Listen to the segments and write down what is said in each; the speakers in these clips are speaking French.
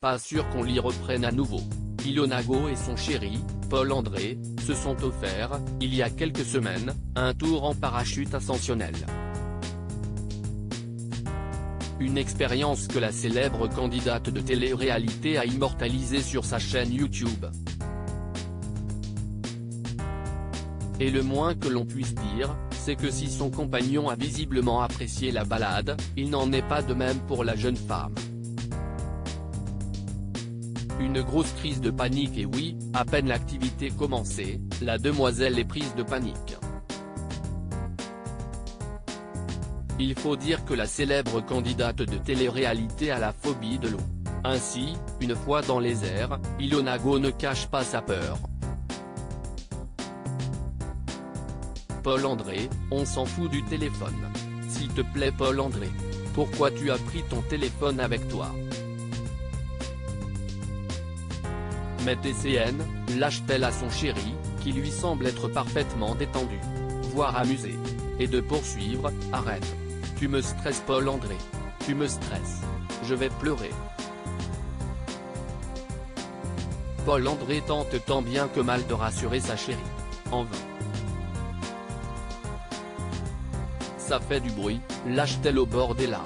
Pas sûr qu'on l'y reprenne à nouveau. Ilona Go et son chéri, Paul-André, se sont offerts, il y a quelques semaines, un tour en parachute ascensionnel. Une expérience que la célèbre candidate de télé-réalité a immortalisée sur sa chaîne YouTube. Et le moins que l'on puisse dire, c'est que si son compagnon a visiblement apprécié la balade, il n'en est pas de même pour la jeune femme. Une grosse crise de panique et oui, à peine l'activité commencée, la demoiselle est prise de panique. Il faut dire que la célèbre candidate de télé-réalité a la phobie de l'eau. Ainsi, une fois dans les airs, Ilona Go ne cache pas sa peur. Paul-André, on s'en fout du téléphone. S'il te plaît Paul-André. Pourquoi tu as pris ton téléphone avec toi? Mais TCN, lâche-t-elle à son chéri, qui lui semble être parfaitement détendu, voire amusé. Et de poursuivre, arrête. Tu me stresses Paul-André. Tu me stresses. Je vais pleurer. Paul-André tente tant bien que mal de rassurer sa chérie. En vain. Ça fait du bruit, lâche-t-elle au bord des larmes.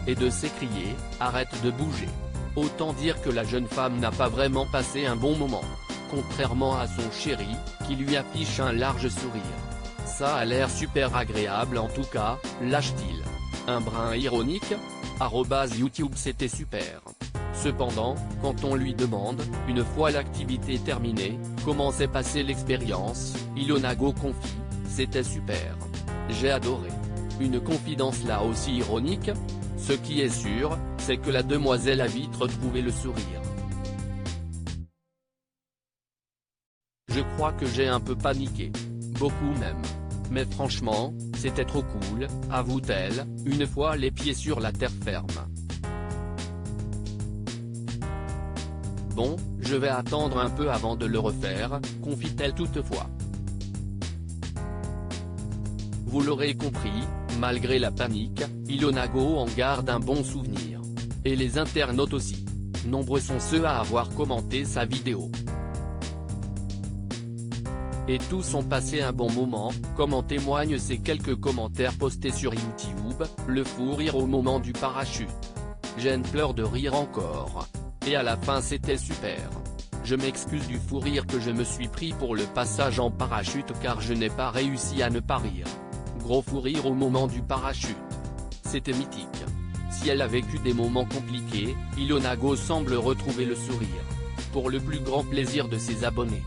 Et de s'écrier, arrête de bouger. Autant dire que la jeune femme n'a pas vraiment passé un bon moment. Contrairement à son chéri, qui lui affiche un large sourire. Ça a l'air super agréable en tout cas, lâche-t-il. Un brin ironique ? @YouTube c'était super. Cependant, quand on lui demande, une fois l'activité terminée, comment s'est passée l'expérience, Ilona Go confie, c'était super. J'ai adoré. Une confidence là aussi ironique ? Ce qui est sûr, c'est que la demoiselle a vite retrouvé le sourire. Je crois que j'ai un peu paniqué. Beaucoup même. Mais franchement, c'était trop cool, avoue-t-elle, une fois les pieds sur la terre ferme. Bon, je vais attendre un peu avant de le refaire, confie-t-elle toutefois. Vous l'aurez compris, malgré la panique, Ilona Go en garde un bon souvenir. Et les internautes aussi. Nombreux sont ceux à avoir commenté sa vidéo. Et tous ont passé un bon moment, comme en témoignent ces quelques commentaires postés sur YouTube, le fou rire au moment du parachute. J'ai une pleure de rire encore. Et à la fin c'était super. Je m'excuse du fou rire que je me suis pris pour le passage en parachute car je n'ai pas réussi à ne pas rire. Gros fou rire au moment du parachute. C'était mythique. Si elle a vécu des moments compliqués, Ilona Go semble retrouver le sourire. Pour le plus grand plaisir de ses abonnés.